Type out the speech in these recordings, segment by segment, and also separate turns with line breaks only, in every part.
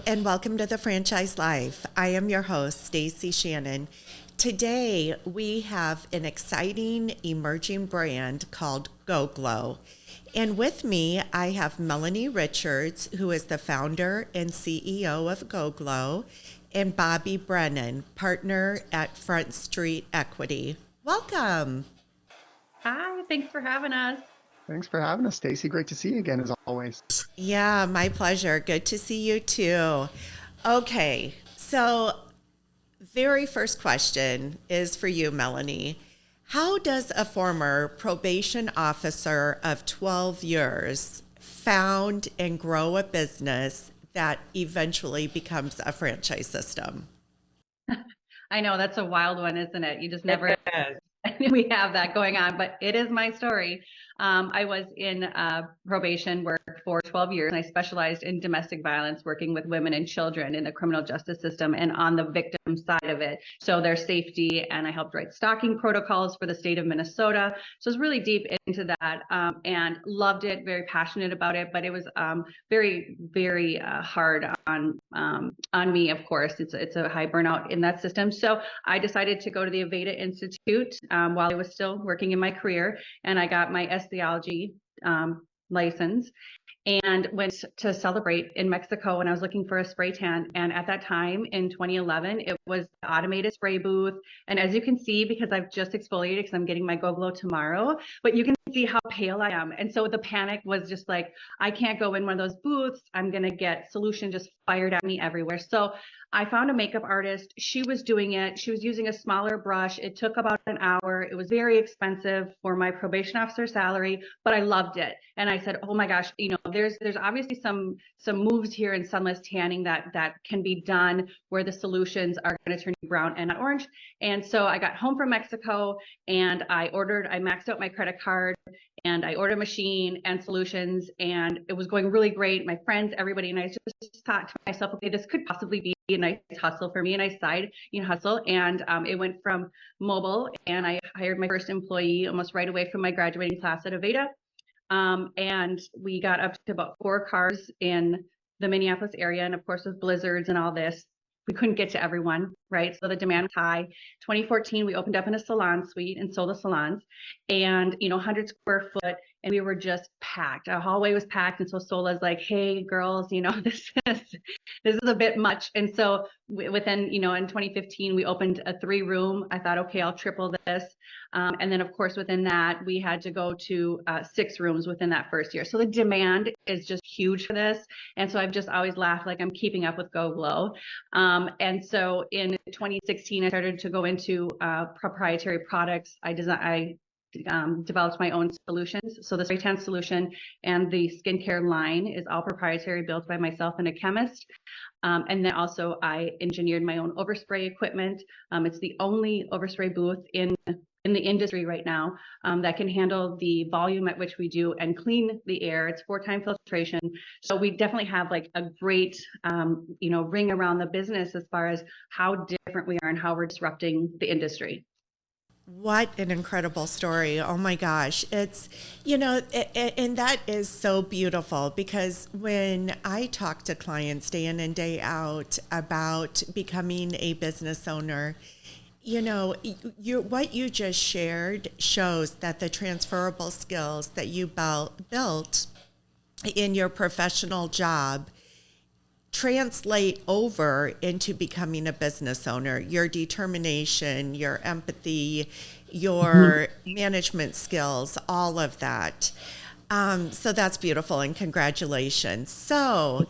and welcome to the Franchise Life. I am your host, Stacie Shannon. Today, we have an exciting emerging brand called goGLOW. And with me, I have Melanie Richards, who is the founder and CEO of goGLOW, and Bobby Brennan, partner at Front Street Equity. Welcome.
Hi, thanks for having us.
Thanks for having us, Stacie. Great to see you again, as always.
Yeah, my pleasure. Good to see you too. Okay, so very first question is for you, Melanie. How does a former probation officer of 12 years found and grow a business that eventually becomes a franchise system?
I know that's a wild one, isn't it? You just never we have that going on, but it is my story. I was in probation work for 12 years, and I specialized in domestic violence, working with women and children in the criminal justice system and on the victim side of it. So their safety, and I helped write stalking protocols for the state of Minnesota. So I was really deep into that and loved it, very passionate about it, but it was very, very hard on me, of course. It's a high burnout in that system. So I decided to go to the Aveda Institute while I was still working in my career, and I got my estheology license and went to celebrate in Mexico when I was looking for a spray tan. And at that time in 2011, it was the automated spray booth. And as you can see, because I've just exfoliated because I'm getting my goGLOW tomorrow, but you can see how pale I am. And so the panic was just like, I can't go in one of those booths. I'm going to get solution just fired at me everywhere. So I found a makeup artist. She was doing it. She was using a smaller brush. It took about an hour. It was very expensive for my probation officer salary, but I loved it. And I said, oh my gosh, there's obviously some moves here in sunless tanning that can be done where the solutions are going to turn you brown and not orange. And so I got home from Mexico and I maxed out my credit card and I ordered a machine and solutions, and it was going really great. My friends, everybody, and I just thought to myself, okay, this could possibly be a nice hustle for me, and I side hustle, and it went from mobile, and I hired my first employee almost right away from my graduating class at Aveda, and we got up to about 4 cars in the Minneapolis area, and of course with blizzards and all this, we couldn't get to everyone, right? So the demand was high. 2014, we opened up in a salon suite and sold the salons, and 100 square foot, and we were just packed. Our hallway was packed, and so Sola's like, "Hey, girls, this is a bit much." And so within, in 2015, we opened a 3-room. I thought, okay, I'll triple this, and then of course within that, we had to go to 6 rooms within that first year. So the demand is just huge for this, and so I've just always laughed like I'm keeping up with goGLOW. And so in 2016, I started to go into proprietary products. I developed my own solutions. So the spray tan solution and the skincare line is all proprietary, built by myself and a chemist. And then also I engineered my own overspray equipment. It's the only overspray booth in the industry right now that can handle the volume at which we do and clean the air. It's 4-time filtration. So we definitely have like a great, ring around the business as far as how different we are and how we're disrupting the industry.
What an incredible story. Oh my gosh. It's, and that is so beautiful because when I talk to clients day in and day out about becoming a business owner, what you just shared shows that the transferable skills that you built in your professional job translate over into becoming a business owner. Your determination, your empathy, your management skills, all of that. So that's beautiful, and congratulations. So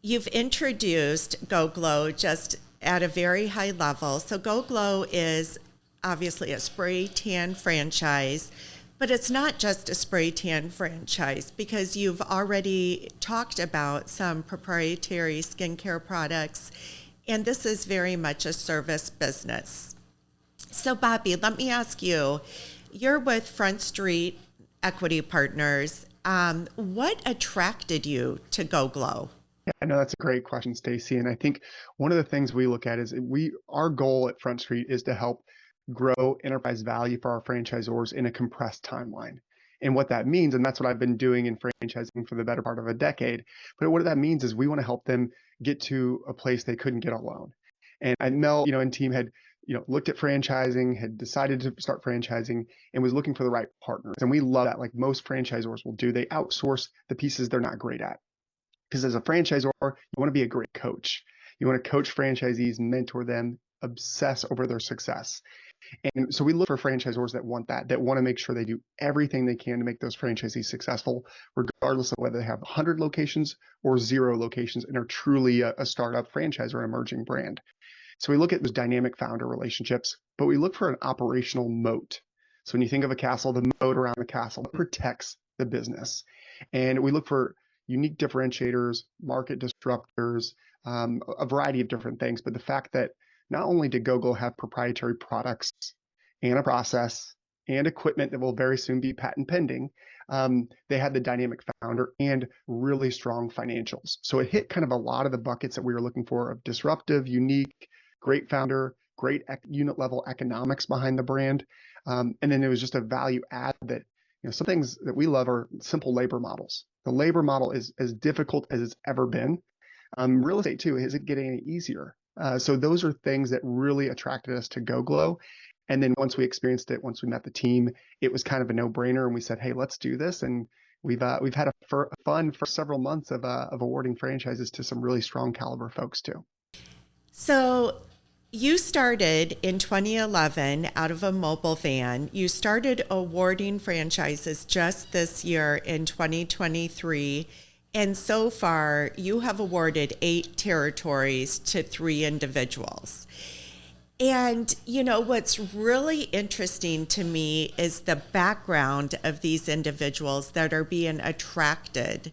you've introduced goGLOW just at a very high level. So goGLOW is obviously a spray tan franchise, but it's not just a spray tan franchise because you've already talked about some proprietary skincare products, and this is very much a service business. So Bobby, let me ask you, you're with Front Street Equity Partners. What attracted you to goGLOW?
Yeah, I know that's a great question, Stacie. And I think one of the things we look at is our goal at Front Street is to help grow enterprise value for our franchisors in a compressed timeline. And what that means, and that's what I've been doing in franchising for the better part of a decade, but what that means is we want to help them get to a place they couldn't get alone. And Mel, and team had, looked at franchising, had decided to start franchising, and was looking for the right partners. And we love that, like most franchisors will do. They outsource the pieces they're not great at. Because as a franchisor, you want to be a great coach. You want to coach franchisees, mentor them, obsess over their success. And so we look for franchisors that want that want to make sure they do everything they can to make those franchisees successful, regardless of whether they have 100 locations or 0 locations and are truly a startup franchise or an emerging brand. So we look at those dynamic founder relationships, but we look for an operational moat. So when you think of a castle, the moat around the castle protects the business. And we look for unique differentiators, market disruptors, a variety of different things. But the fact that not only did goGLOW have proprietary products and a process and equipment that will very soon be patent pending, they had the dynamic founder and really strong financials. So it hit kind of a lot of the buckets that we were looking for of disruptive, unique, great founder, great unit level economics behind the brand. And then it was just a value add that, some things that we love are simple labor models. The labor model is as difficult as it's ever been. Real estate too, is it getting any easier? So those are things that really attracted us to goGLOW. And then once we experienced it, once we met the team, it was kind of a no-brainer, and we said, "Hey, let's do this." And we've had a fun for several months of awarding franchises to some really strong caliber folks too.
So you started in 2011 out of a mobile van. You started awarding franchises just this year in 2023. And so far, you have awarded 8 territories to 3 individuals. And, what's really interesting to me is the background of these individuals that are being attracted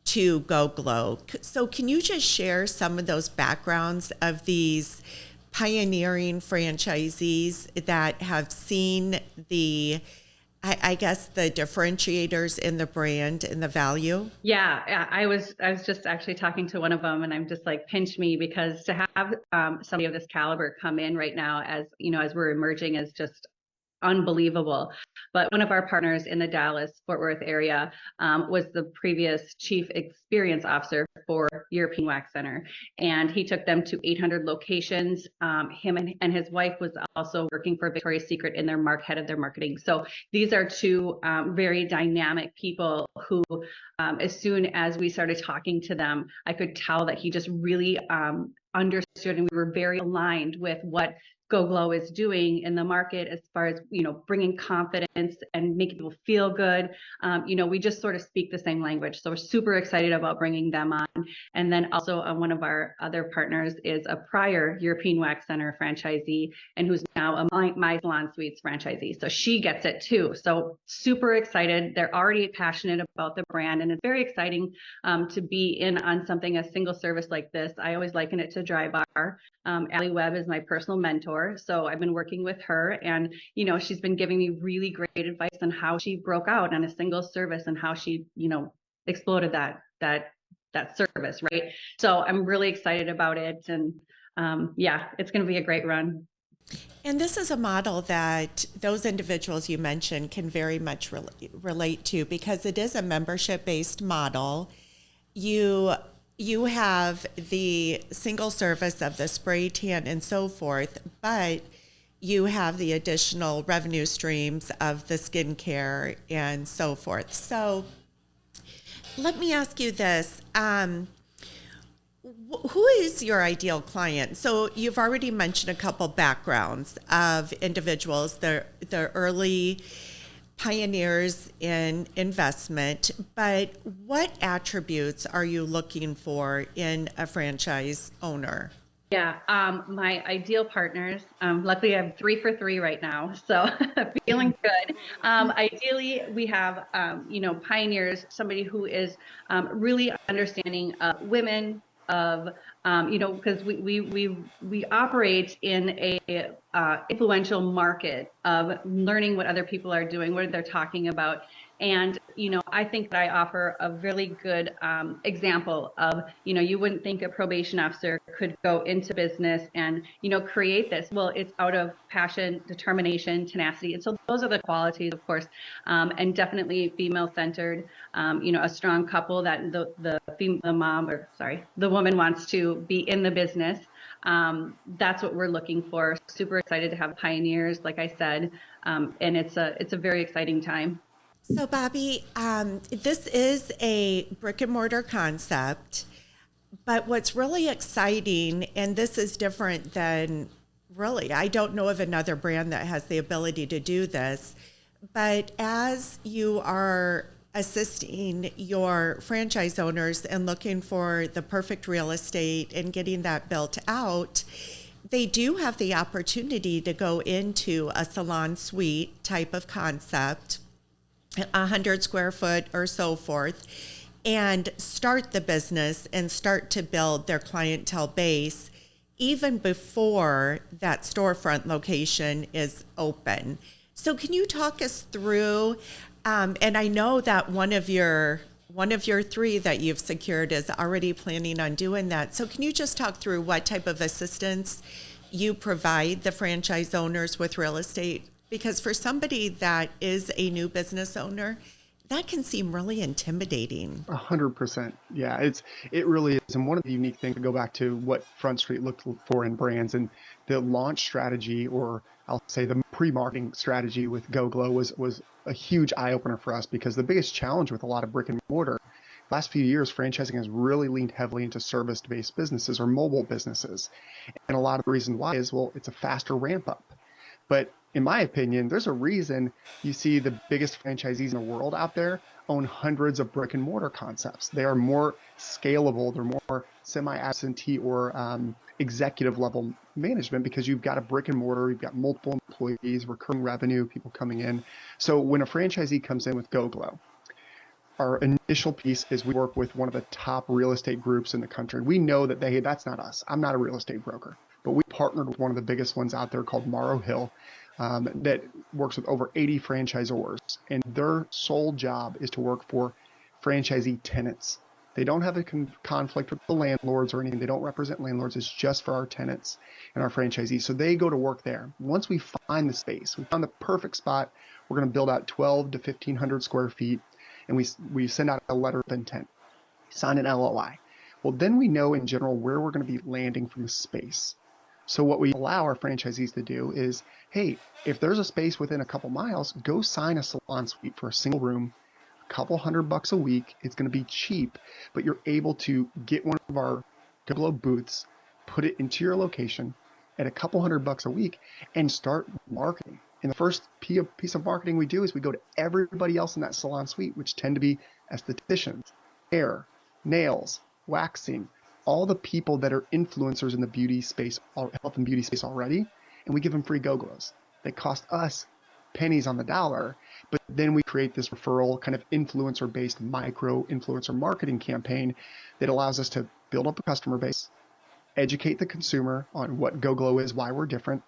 to goGLOW. So can you just share some of those backgrounds of these pioneering franchisees that have seen the differentiators in the brand and the value?
Yeah, I was just actually talking to one of them, and I'm just like, pinch me, because to have somebody of this caliber come in right now, as we're emerging, is just unbelievable. But one of our partners in the Dallas-Fort Worth area was the previous chief experience officer for European Wax Center, and he took them to 800 locations. Him and his wife was also working for Victoria's Secret in their head of their marketing. So these are 2 very dynamic people who, as soon as we started talking to them, I could tell that he just really understood, and we were very aligned with what goGLOW is doing in the market as far as, bringing confidence and making people feel good. We just sort of speak the same language. So we're super excited about bringing them on. And then also one of our other partners is a prior European Wax Center franchisee, and who's now a My Salon Suites franchisee. So she gets it too. So super excited. They're already passionate about the brand, and it's very exciting to be in on something, a single service like this. I always liken it to Dry Bar. Allie Webb is my personal mentor. So I've been working with her, and, she's been giving me really great advice on how she broke out on a single service and how she, exploded that service. Right. So I'm really excited about it. And it's going to be a great run.
And this is a model that those individuals you mentioned can very much relate to, because it is a membership-based model. You have the single service of the spray tan and so forth, but you have the additional revenue streams of the skincare and so forth. So let me ask you this. Who is your ideal client? So you've already mentioned a couple backgrounds of individuals, the early pioneers in investment, but what attributes are you looking for in a franchise owner?
Yeah, my ideal partners, luckily I have 3 for 3 right now, so feeling good. Ideally, we have, pioneers, somebody who is really understanding women, of Because we operate in a influential market of learning what other people are doing, what they're talking about. And, I think that I offer a really good example of, you wouldn't think a probation officer could go into business and, create this. Well, it's out of passion, determination, tenacity. And so those are the qualities, of course, and definitely female centered, a strong couple that the woman wants to be in the business. That's what we're looking for. Super excited to have pioneers, like I said, and it's a very exciting time.
So, Bobby, this is a brick and mortar concept, but what's really exciting, and this is different than really, I don't know of another brand that has the ability to do this, but as you are assisting your franchise owners and looking for the perfect real estate and getting that built out, they do have the opportunity to go into a salon suite type of concept, 100 square foot or so forth, and start the business and start to build their clientele base even before that storefront location is open. So can you talk us through, and I know that one of your 3 that you've secured is already planning on doing that. So can you just talk through what type of assistance you provide the franchise owners with real estate? Because for somebody that is a new business owner, that can seem really intimidating.
100%. Yeah, it really is. And one of the unique things, to go back to what Front Street looked for in brands, and the launch strategy, or I'll say the pre-marketing strategy with goGLOW was a huge eye opener for us, because the biggest challenge with a lot of brick and mortar last few years, franchising has really leaned heavily into service-based businesses or mobile businesses. And a lot of the reason why is, well, it's a faster ramp up. But in my opinion, there's a reason you see the biggest franchisees in the world out there own hundreds of brick and mortar concepts. They are more scalable. They're more semi-absentee or executive level management, because you've got a brick and mortar, you've got multiple employees, recurring revenue, people coming in. So when a franchisee comes in with goGLOW, our initial piece is we work with one of the top real estate groups in the country. We know that that's not us. I'm not a real estate broker, but we partnered with one of the biggest ones out there called Morrow Hill, that works with over 80 franchisors, and their sole job is to work for franchisee tenants. They don't have a conflict with the landlords or anything. They don't represent landlords. It's just for our tenants and our franchisees. So they go to work there. Once we find the space, we found the perfect spot, we're going to build out 12 to 1,500 square feet, and we send out a letter of intent, sign an LOI. Well, then we know in general where we're going to be landing from the space. So what we allow our franchisees to do is, hey, if there's a space within a couple miles, go sign a salon suite for a single room, a couple $100 a week. It's going to be cheap, but you're able to get one of our goGLOW booths, put it into your location at a couple $100 a week, and start marketing. And the first piece of marketing we do is we go to everybody else in that salon suite, which tend to be estheticians, hair, nails, waxing, all the people that are influencers in the beauty space, health and beauty space already, and we give them free goGLOWs. They cost us pennies on the dollar, but then we create this referral kind of influencer-based micro influencer marketing campaign that allows us to build up a customer base, educate the consumer on what goGLOW is, why we're different,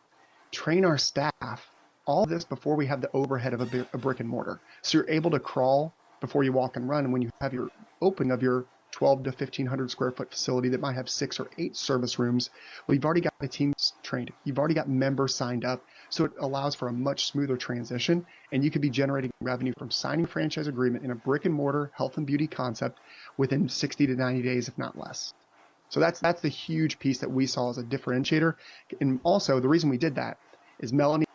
train our staff, all this before we have the overhead of a brick and mortar. So you're able to crawl before you walk and run, and when you have your open of your 12 to 1,500 square foot facility that might have 6 or 8 service rooms, well, you've already got the team trained. You've already got members signed up. So it allows for a much smoother transition, and you could be generating revenue from signing a franchise agreement in a brick and mortar health and beauty concept within 60 to 90 days, if not less. So that's the huge piece that we saw as a differentiator. And also the reason we did that is Melanie,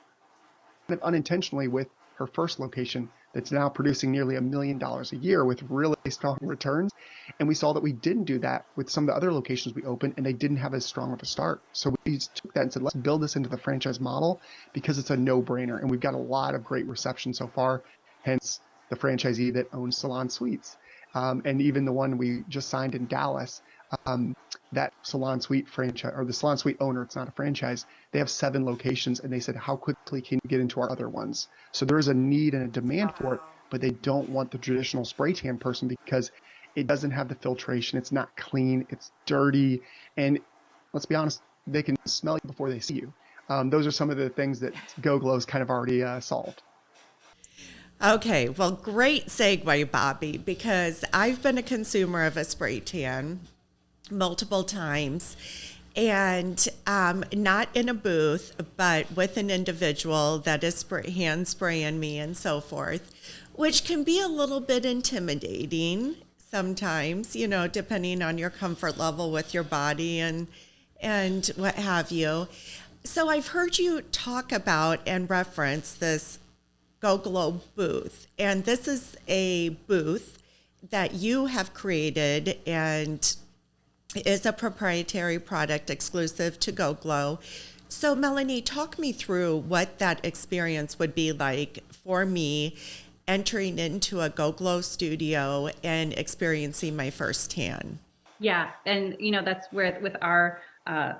unintentionally, with her first location that's now producing nearly $1 million a year with really strong returns. And we saw that we didn't do that with some of the other locations we opened, and they didn't have as strong of a start. So we took that and said, let's build this into the franchise model, because it's a no-brainer. And we've got a lot of great reception so far, hence the franchisee that owns Salon Suites. And even the one we just signed in Dallas, that Salon Suite franchise, or the Salon Suite owner, it's not a franchise, they have 7 locations, and they said, how quickly can you get into our other ones? So there is a need and a demand for it, but they don't want the traditional spray tan person, because It doesn't have the filtration. It's not clean. It's dirty. And let's be honest, they can smell you before they see you. Those are some of the things that goGLOW's kind of already solved.
Okay, well, great segue, Bobby, because I've been a consumer of a spray tan multiple times, and not in a booth, but with an individual that is hand spraying me and so forth, which can be a little bit intimidating sometimes, you know, depending on your comfort level with your body and what have you. So I've heard you talk about and reference this goGLOW booth, and this is a booth that you have created and is a proprietary product exclusive to goGLOW. So Melanie, talk me through what that experience would be like for me entering into a goGLOW studio and experiencing my first tan.
Yeah, and that's where with our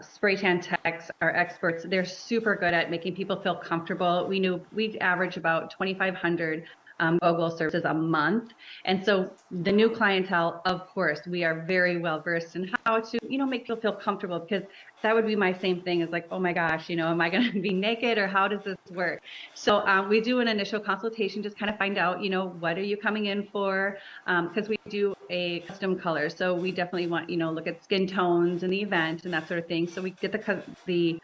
spray tan techs, our experts, they're super good at making people feel comfortable. We average about 2,500 goGLOW services a month, and so the new clientele, of course, we are very well versed in how to make people feel comfortable, because that would be my same thing as like, oh my gosh, am I going to be naked, or how does this work? So we do an initial consultation, just kind of find out, what are you coming in for? Because we do a custom color. So we definitely want, look at skin tones and the event and that sort of thing. So we get the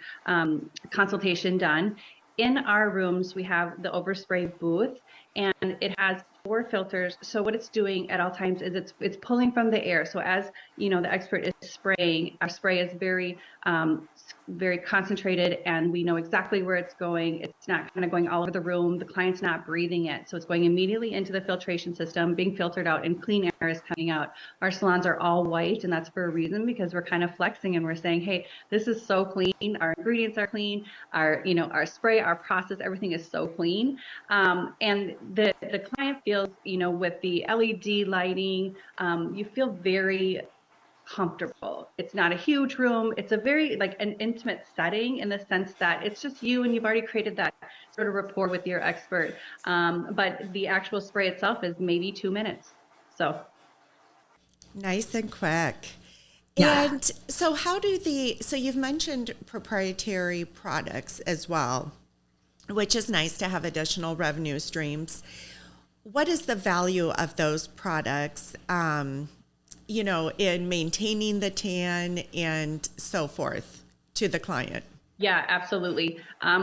consultation done. In our rooms, we have the overspray booth, and it has 4 filters. So what it's doing at all times is it's pulling from the air. So as the expert is spraying, our spray is very concentrated, and we know exactly where it's going. It's not kind of going all over the room. The client's not breathing it. So it's going immediately into the filtration system, being filtered out, and clean air is coming out. Our salons are all white, and that's for a reason, because we're kind of flexing and we're saying, hey, this is so clean. Our ingredients are clean. Our spray, our process, everything is so clean. And the client feels, with the LED lighting, you feel very comfortable. It's not a huge room. It's a very like an intimate setting, in the sense that it's just you, and you've already created that sort of rapport with your expert. But the actual spray itself is maybe 2 minutes. So
Nice and quick.
yeah.
And so so you've mentioned proprietary products as well, which is nice to have additional revenue streams. What is the value of those products, in maintaining the tan and so forth to the client?
Yeah, absolutely.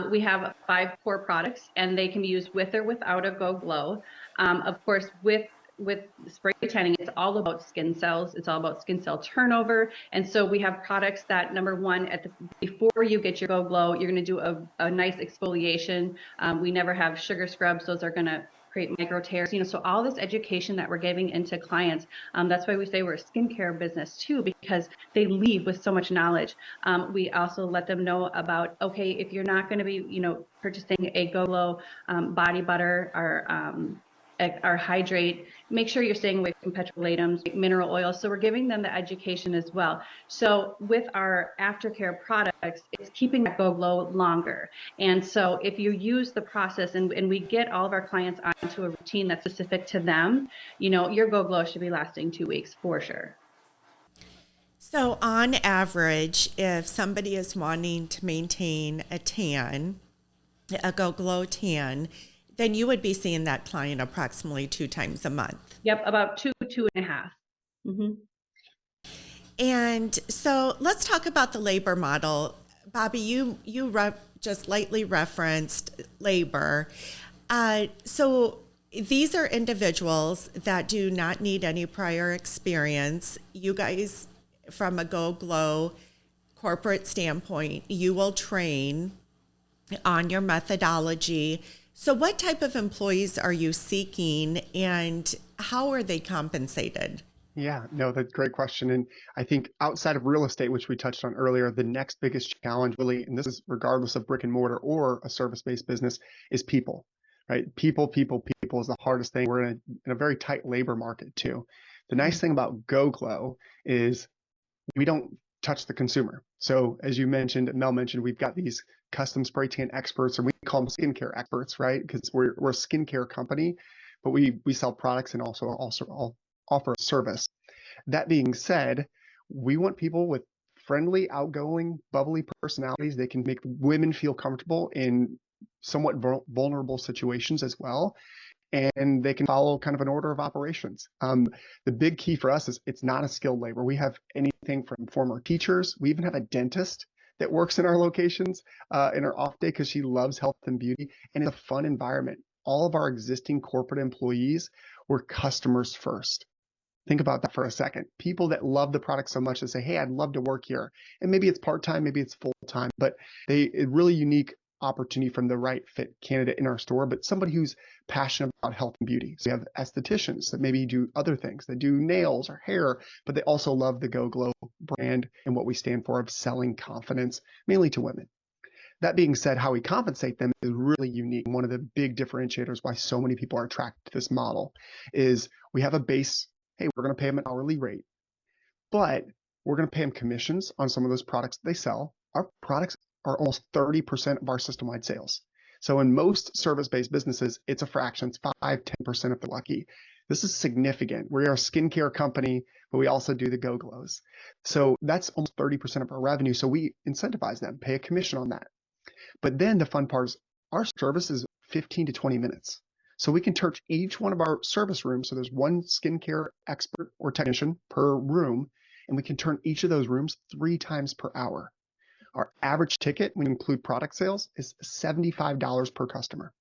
We have 5 core products, and they can be used with or without a goGLOW. Of course, with spray tanning, it's all about skin cells. It's all about skin cell turnover. And so we have products that, number one, before you get your goGLOW, you're going to do a nice exfoliation. We never have sugar scrubs. Those are going to create micro tears. So all this education that we're giving into clients, that's why we say we're a skincare business too, because they leave with so much knowledge. We also let them know about, okay, if you're not going to be, purchasing a goGLOW body butter or hydrate, make sure you're staying away from petrolatums, mineral oils. So we're giving them the education as well. So with our aftercare products, it's keeping that goGLOW longer. And so if you use the process, and we get all of our clients onto a routine that's specific to them, your goGLOW should be lasting 2 weeks for sure.
So on average, if somebody is wanting to maintain a goGLOW tan, then you would be seeing that client approximately 2 times a month.
Yep, about 2.5. Mm-hmm.
And so let's talk about the labor model. Bobby, you just lightly referenced labor. So these are individuals that do not need any prior experience. You guys, from a goGLOW corporate standpoint, you will train on your methodology. So what type of employees are you seeking, and how are they compensated?
Yeah, no, that's a great question. And I think outside of real estate, which we touched on earlier, the next biggest challenge really, and this is regardless of brick and mortar or a service-based business, is people, right? People is the hardest thing. We're in a very tight labor market too. The nice thing about goGLOW is we don't touch the consumer. So as you mentioned, Mel mentioned, we've got these custom spray tan experts, or we call them skincare experts, right? Because we're a skincare company, but we sell products and also offer a service. That being said, we want people with friendly, outgoing, bubbly personalities. They can make women feel comfortable in somewhat vulnerable situations as well. And they can follow kind of an order of operations. The big key for us is it's not a skilled labor. We have anything from former teachers. We even have a dentist that works in our locations in our off day because she loves health and beauty. And it's a fun environment. All of our existing corporate employees were customers first. Think about that for a second. People that love the product so much that say, hey, I'd love to work here. And maybe it's part-time, maybe it's full-time, but a really unique opportunity from the right fit candidate in our store, but somebody who's passionate about health and beauty. So we have estheticians that maybe do other things, that do nails or hair, but they also love the goGLOW brand and what we stand for of selling confidence, mainly to women. That being said, how we compensate them is really unique. One of the big differentiators why so many people are attracted to this model is we have a base. Hey, we're going to pay them an hourly rate, but we're going to pay them commissions on some of those products they sell. Our products are almost 30% of our system-wide sales. So in most service-based businesses, it's a fraction. It's 5-10% if they're lucky. This is significant. We are a skincare company, but we also do the goGLOWs. So that's almost 30% of our revenue. So we incentivize them, pay a commission on that. But then the fun part is our service is 15 to 20 minutes. So we can touch each one of our service rooms. So there's one skincare expert or technician per room, and we can turn each of those rooms 3 times per hour. Our average ticket, when you include product sales, is $75 per customer.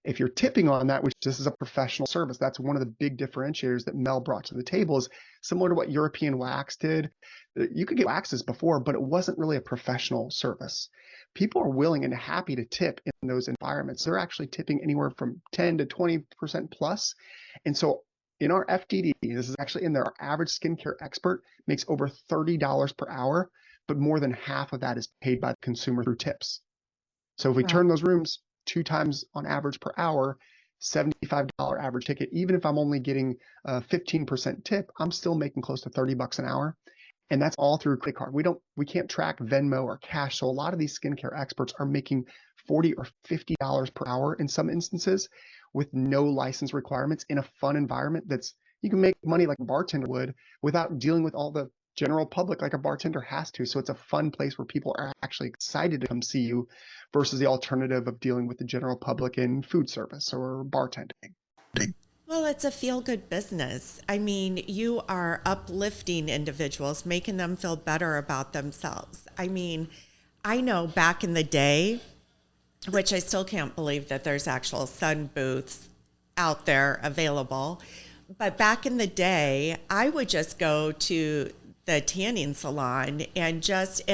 If you're tipping on that, which this is a professional service, that's one of the big differentiators that Mel brought to the table, is similar to what European Wax did. You could get waxes before, but it wasn't really a professional service. People are willing and happy to tip in those environments. They're actually tipping anywhere from 10 to 20% plus. And so in our FDD, this is actually in there, our average skincare expert makes over $30 per hour, but more than half of that is paid by the consumer through tips. So if we turn those rooms 2 times on average per hour, $75 average ticket, even if I'm only getting a 15% tip, I'm still making close to $30 an hour. And that's all through credit card. We can't track Venmo or cash. So a lot of these skincare experts are making $40 or $50 per hour in some instances with no license requirements in a fun environment that's, you can make money like a bartender would without dealing with all the general public like a bartender has to. So it's a fun place where people are actually excited to come see you versus the alternative of dealing with the general public in food service or bartending.
Well, it's a feel-good business. I mean, you are uplifting individuals, making them feel better about themselves. I mean, I know back in the day, which I still can't believe that there's actual sun booths out there available, but back in the day, I would just go to the tanning salon and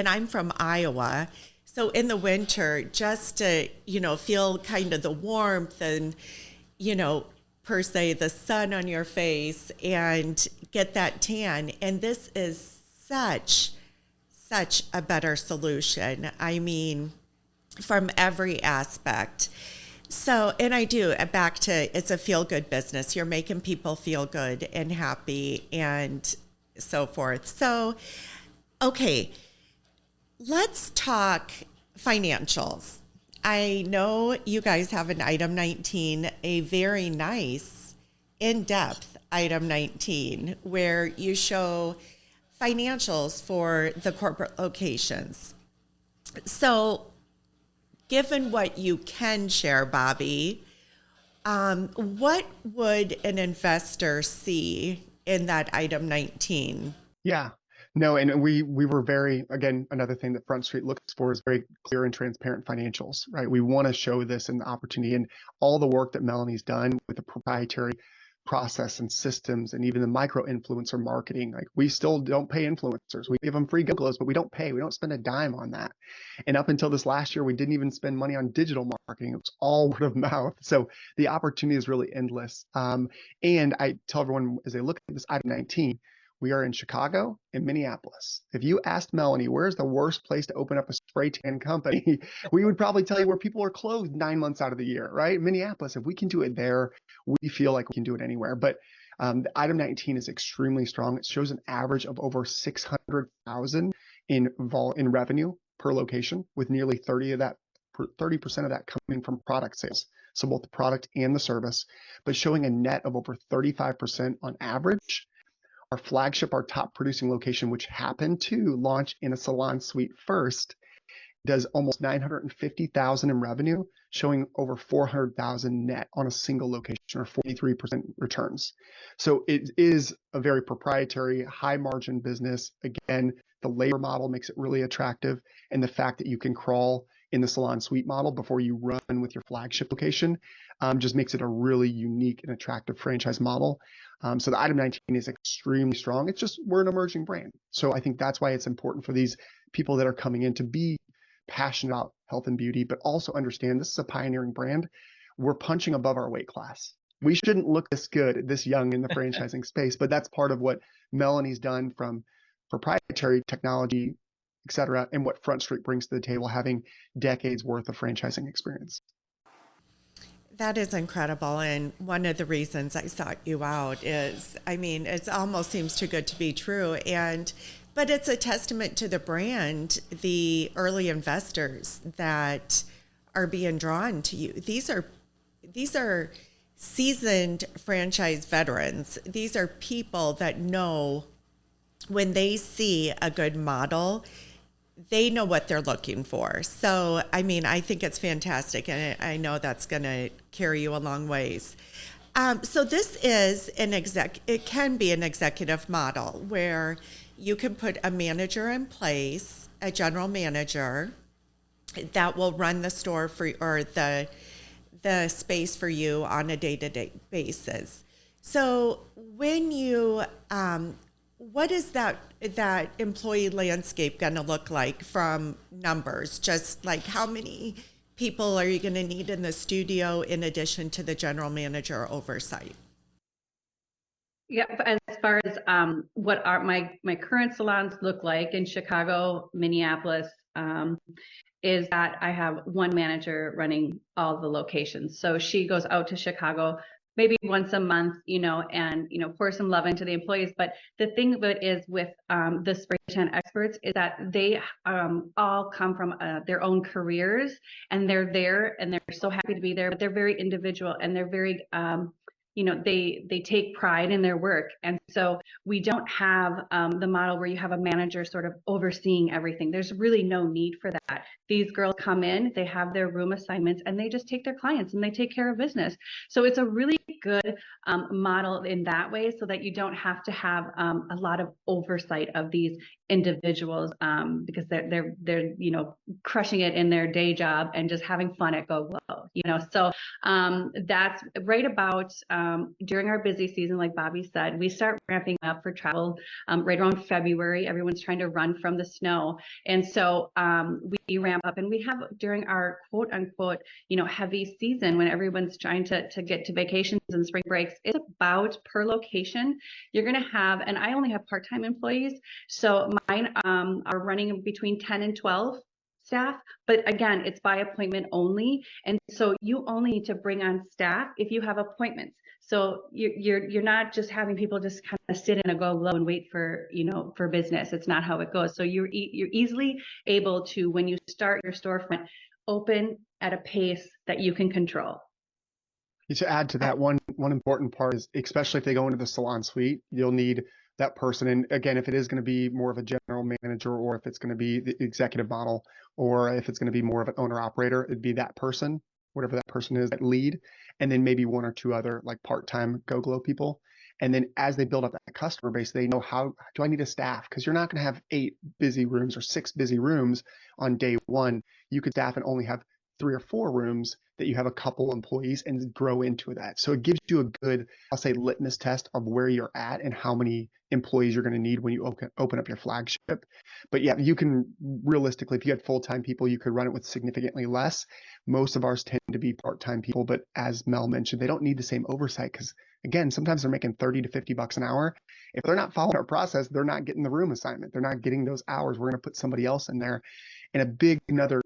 I'm from Iowa, so in the winter, just to, feel kind of the warmth and, per se, the sun on your face and get that tan. And this is such a better solution. I mean, from every aspect. So, and I do, back to, it's a feel-good business. You're making people feel good and happy and so forth. So, okay, let's talk financials. I know you guys have an item 19, a very nice, in-depth item 19, where you show financials for the corporate locations. So, given what you can share, Bobby, what would an investor see in that item 19?
Yeah. No, and we were very, again, another thing that Front Street looks for is very clear and transparent financials, right? We want to show this in the opportunity and all the work that Melanie's done with the proprietary process and systems and even the micro influencer marketing. Like, we still don't pay influencers. We give them free goGLOWs, but we don't spend a dime on that. And up until this last year, we didn't even spend money on digital marketing. It was all word of mouth. So the opportunity is really endless. And I tell everyone as they look at this item 19, we are in Chicago and Minneapolis. If you asked Melanie, where's the worst place to open up a spray tan company, we would probably tell you where people are closed 9 months out of the year, right? Minneapolis, if we can do it there, we feel like we can do it anywhere. But the item 19 is extremely strong. It shows an average of over $600,000 in revenue per location, with nearly 30% of that coming from product sales. So both the product and the service, but showing a net of over 35% on average. our flagship, our top producing location, which happened to launch in a salon suite first, does almost 950,000 in revenue, showing over 400,000 net on a single location, or 43% returns. So it is a very proprietary, high margin business. Again, the labor model makes it really attractive, and the fact that you can crawl in the salon suite model before you run with your flagship location just makes it a really unique and attractive franchise model. So the item 19 is extremely strong. It's just, we're an emerging brand. So I think that's why it's important for these people that are coming in to be passionate about health and beauty, but also understand this is a pioneering brand. We're punching above our weight class. We shouldn't look this good, this young in the franchising space, but that's part of what Melanie's done from proprietary technology, et cetera, and what Front Street brings to the table, having decades worth of franchising experience.
That is incredible. And one of the reasons I sought you out is, I mean, it almost seems too good to be true. But it's a testament to the brand, the early investors that are being drawn to you. These are seasoned franchise veterans. These are people that know when they see a good model, they know what they're looking for. So, I mean, I think it's fantastic, and I know that's going to carry you a long ways. So this is it can be an executive model where you can put a manager in place, a general manager that will run the store for, or the space for you on a day-to-day basis. So when you, what is that employee landscape going to look like from numbers? Just like how many people are you going to need in the studio in addition to the general manager oversight?
Yeah, as far as what are my current salons look like in Chicago, Minneapolis, is that I have one manager running all the locations. So she goes out to Chicago maybe once a month, and pour some love into the employees. But the thing of it is with the spray tan experts is that they all come from their own careers, and they're there and they're so happy to be there, but they're very individual and they're very they take pride in their work. And so we don't have the model where you have a manager sort of overseeing everything. There's really no need for that. These girls come in, they have their room assignments, and they just take their clients and they take care of business. So it's a really good model in that way, so that you don't have to have a lot of oversight of these individuals because they're crushing it in their day job and just having fun at goGLOW. So that's right about during our busy season, like Bobby said, we start ramping up for travel right around February. Everyone's trying to run from the snow. And so we ramp up, and we have during our quote unquote, heavy season when everyone's trying to get to vacations and spring breaks, it's about per location. You're going to have, and I only have part-time employees. So mine are running between 10 and 12 staff, but again, it's by appointment only. And so you only need to bring on staff if you have appointments. So you're not just having people just kind of sit in a goGLOW and wait for business. It's not how it goes. So you're easily able to, when you start your storefront, open at a pace that you can control.
To add to that, one important part is, especially if they go into the salon suite, you'll need that person. And again, if it is going to be more of a general manager, or if it's going to be the executive model, or if it's going to be more of an owner operator, it'd be that person, whatever that person is, that lead, and then maybe one or two other like part-time goGLOW people. And then as they build up that customer base, they know, how do I need a staff? Because you're not going to have 8 busy rooms or 6 busy rooms on day one. You could staff and only have 3 or 4 rooms that you have a couple employees and grow into that. So it gives you a good, I'll say, litmus test of where you're at and how many employees you're going to need when you open up your flagship. But yeah, you can realistically, if you had full-time people, you could run it with significantly less. Most of ours tend to be part-time people, but as Mel mentioned, they don't need the same oversight, because again, sometimes they're making 30 to 50 bucks an hour. If they're not following our process, they're not getting the room assignment. They're not getting those hours. We're going to put somebody else in there. And another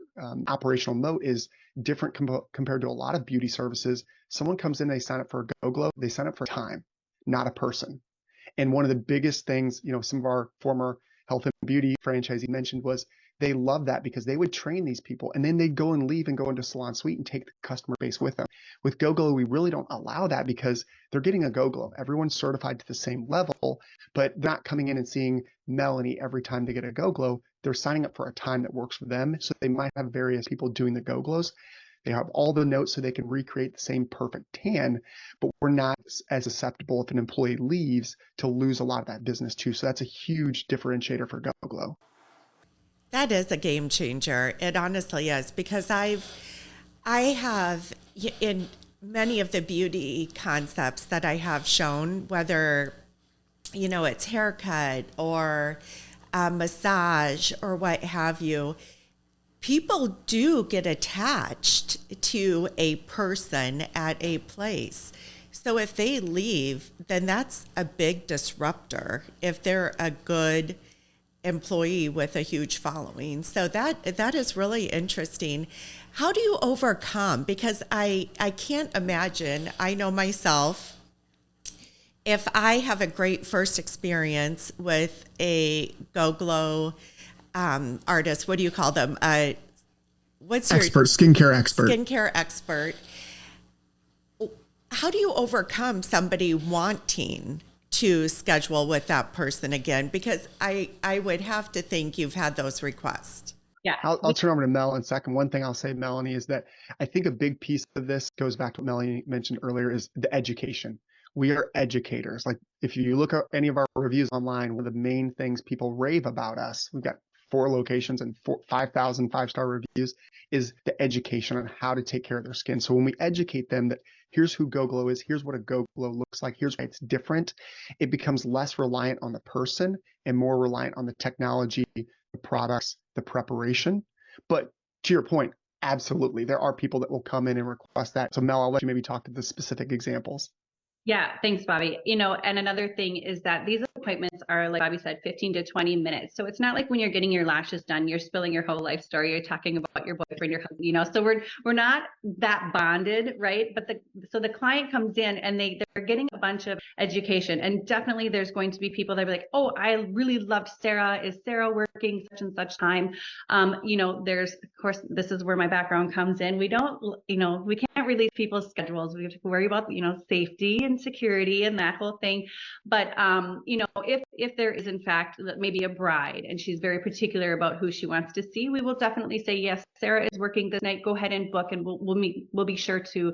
operational note is different compared to a lot of beauty services. Someone comes in, they sign up for a goGLOW, they sign up for time, not a person. And one of the biggest things, some of our former health and beauty franchisees mentioned was they love that because they would train these people and then they'd go and leave and go into Salon Suite and take the customer base with them. With goGLOW, we really don't allow that because they're getting a goGLOW. Everyone's certified to the same level, but they're not coming in and seeing Melanie every time they get a goGLOW. They're signing up for a time that works for them. So they might have various people doing the goGLOWs. They have all the notes so they can recreate the same perfect tan, but we're not as susceptible if an employee leaves to lose a lot of that business too. So that's a huge differentiator for goGLOW.
That is a game changer. It honestly is, because I have in many of the beauty concepts that I have shown, whether it's haircut or massage or what have you, people do get attached to a person at a place. So if they leave, then that's a big disruptor if they're a good employee with a huge following. So that is really interesting. How do you overcome? Because I can't imagine, I know myself, if I have a great first experience with a goGLOW artist, what do you call them? What's your
skincare expert?
Skincare expert. How do you overcome somebody wanting to schedule with that person again? Because I would have to think you've had those requests.
Yeah.
I'll turn over to Mel in a second. One thing I'll say, Melanie, is that I think a big piece of this goes back to what Melanie mentioned earlier, is the education. We are educators. Like if you look at any of our reviews online, one of the main things people rave about us, we've got 4 locations and 5,000 5-star reviews, is the education on how to take care of their skin. So when we educate them that here's who goGLOW is, here's what a goGLOW looks like, here's why it's different, it becomes less reliant on the person and more reliant on the technology, the products, the preparation. But to your point, absolutely, there are people that will come in and request that. So Mel, I'll let you maybe talk to the specific examples.
Yeah, thanks, Bobby. And another thing is that these appointments are, like Bobby said, 15 to 20 minutes. So it's not like when you're getting your lashes done, you're spilling your whole life story, you're talking about your boyfriend, your husband, so we're not that bonded, right? But so the client comes in and they're getting a bunch of education, and definitely there's going to be people that are like, oh, I really loved Sarah. Is Sarah working such and such time? There's, of course, this is where my background comes in. We don't, we can't release people's schedules. We have to worry about, safety and security and that whole thing. But if there is in fact maybe a bride and she's very particular about who she wants to see, we will definitely say, yes, Sarah is working this night, go ahead and book, and we'll be sure to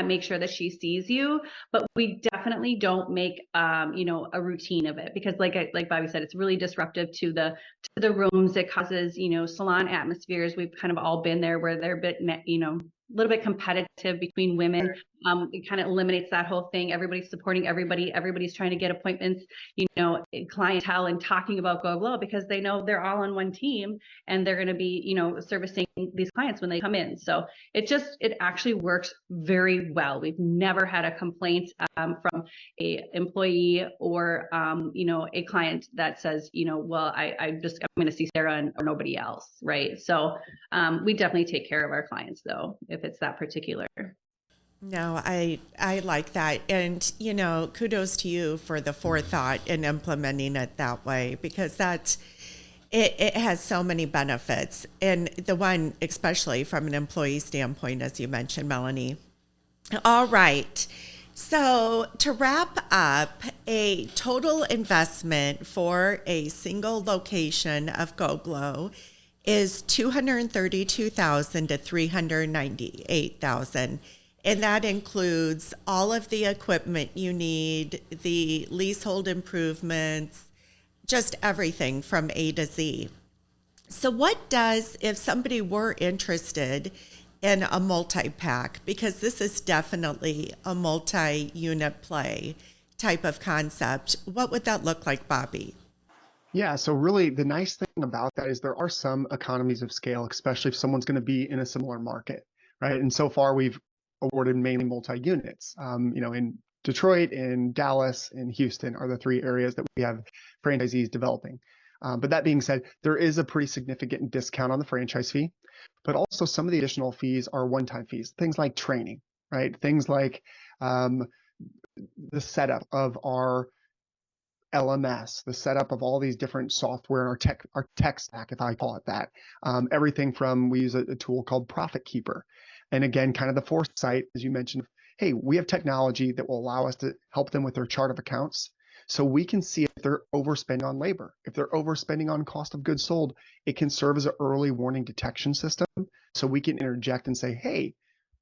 make sure that she sees you. But we definitely don't make a routine of it, because like Bobby said, it's really disruptive to the rooms. It causes salon atmospheres. We've kind of all been there where they're a bit a little bit competitive between women. It kind of eliminates that whole thing. Everybody's supporting everybody. Everybody's trying to get appointments, clientele, and talking about goGLOW because they know they're all on one team and they're going to be, servicing these clients when they come in. So it actually works very well. We've never had a complaint from a employee or, a client that says, well, I'm going to see Sarah or nobody else. Right. So we definitely take care of our clients though, if it's that particular.
No, I like that. And, kudos to you for the forethought in implementing it that way, because it has so many benefits. And the one, especially from an employee standpoint, as you mentioned, Melanie. All right. So to wrap up, a total investment for a single location of goGLOW is $232,000 to $398,000. And that includes all of the equipment you need, the leasehold improvements, just everything from A to Z. So if somebody were interested in a multi-pack, because this is definitely a multi-unit play type of concept, what would that look like, Bobby?
Yeah, so really the nice thing about that is there are some economies of scale, especially if someone's going to be in a similar market, right? And so far we've awarded mainly multi-units. In Detroit, in Dallas, in Houston are the 3 areas that we have franchisees developing. But that being said, there is a pretty significant discount on the franchise fee, but also some of the additional fees are one-time fees, things like training, right? Things like the setup of our LMS, the setup of all these different software, our tech stack, if I call it that. Everything from, we use a tool called Profit Keeper. And again, kind of the foresight, as you mentioned, hey, we have technology that will allow us to help them with their chart of accounts. So we can see if they're overspending on labor, if they're overspending on cost of goods sold. It can serve as an early warning detection system. So we can interject and say, hey,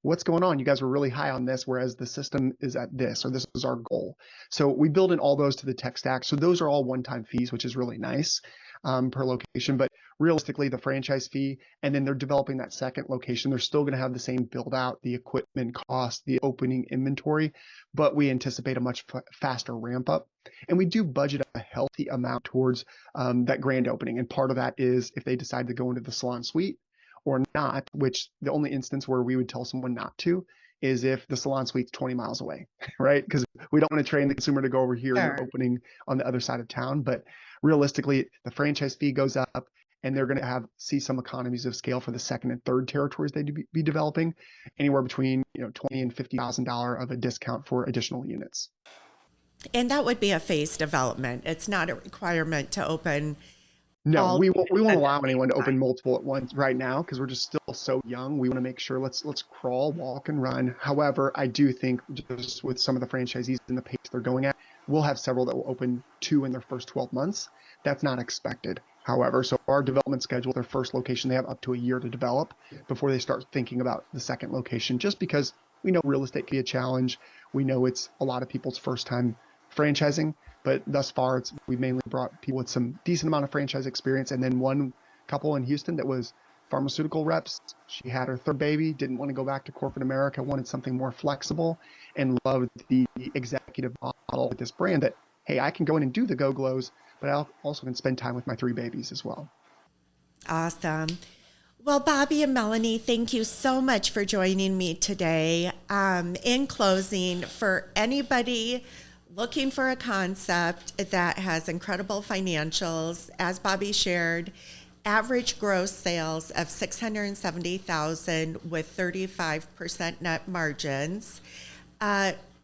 what's going on? You guys were really high on this, whereas the system is at this, or this is our goal. So we build in all those to the tech stack. So those are all one-time fees, which is really nice per location. But realistically, the franchise fee, and then they're developing that second location, they're still going to have the same build out, the equipment cost, the opening inventory, but we anticipate a much faster ramp up. And we do budget a healthy amount towards that grand opening. And part of that is if they decide to go into the salon suite or not, which the only instance where we would tell someone not to is if the salon suite's 20 miles away, right? Because we don't want to train the consumer to go over here and opening on the other side of town. But realistically, the franchise fee goes up, and they're going to see some economies of scale for the second and third territories they'd be developing, anywhere between $20,000 and $50,000 of a discount for additional units.
And that would be a phased development. It's not a requirement to open.
No, we won't allow anyone to open multiple at once right now because we're just still so young. We want to make sure let's crawl, walk, and run. However, I do think just with some of the franchisees and the pace they're going at, we'll have several that will open 2 in their first 12 months. That's not expected. However, so our development schedule, their first location, they have up to a year to develop before they start thinking about the second location, just because we know real estate can be a challenge. We know it's a lot of people's first time franchising. But thus far, we've mainly brought people with some decent amount of franchise experience. And then one couple in Houston that was pharmaceutical reps. She had her third baby, didn't want to go back to corporate America, wanted something more flexible, and loved the executive model with this brand that, hey, I can go in and do the goGLOWs, but I also can spend time with my 3 babies as well.
Awesome. Well, Bobby and Melanie, thank you so much for joining me today. In closing, for anybody looking for a concept that has incredible financials, as Bobby shared, average gross sales of $670,000 with 35% net margins,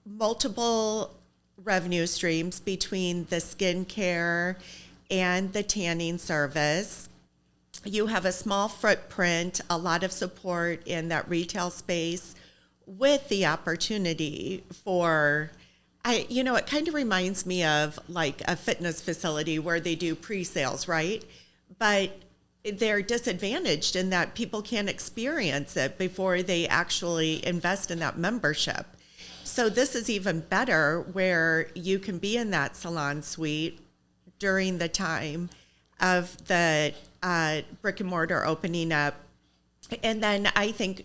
multiple revenue streams between the skincare and the tanning service. You have a small footprint, a lot of support in that retail space with the opportunity for it kind of reminds me of like a fitness facility where they do pre-sales, right? But they're disadvantaged in that people can't experience it before they actually invest in that membership. So this is even better where you can be in that salon suite during the time of the brick and mortar opening up. And then I think,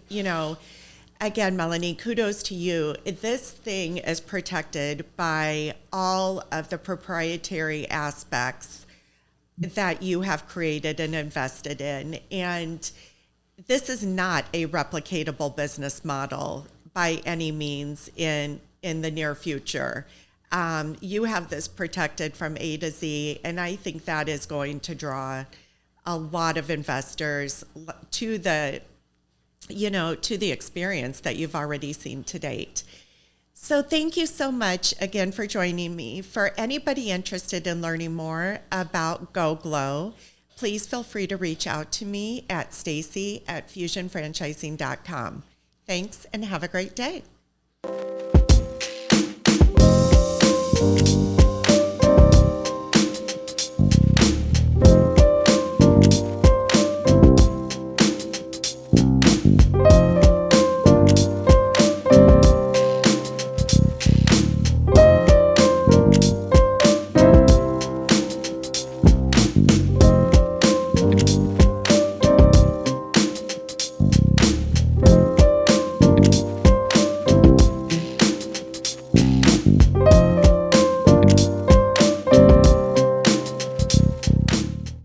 again, Melanie, kudos to you. This thing is protected by all of the proprietary aspects that you have created and invested in. And this is not a replicatable business model by any means in the near future. You have this protected from A to Z, and I think that is going to draw a lot of investors to the experience that you've already seen to date. So thank you so much again for joining me. For anybody interested in learning more about goGLOW, please feel free to reach out to me at Stacie@fusionfranchising.com. Thanks and have a great day.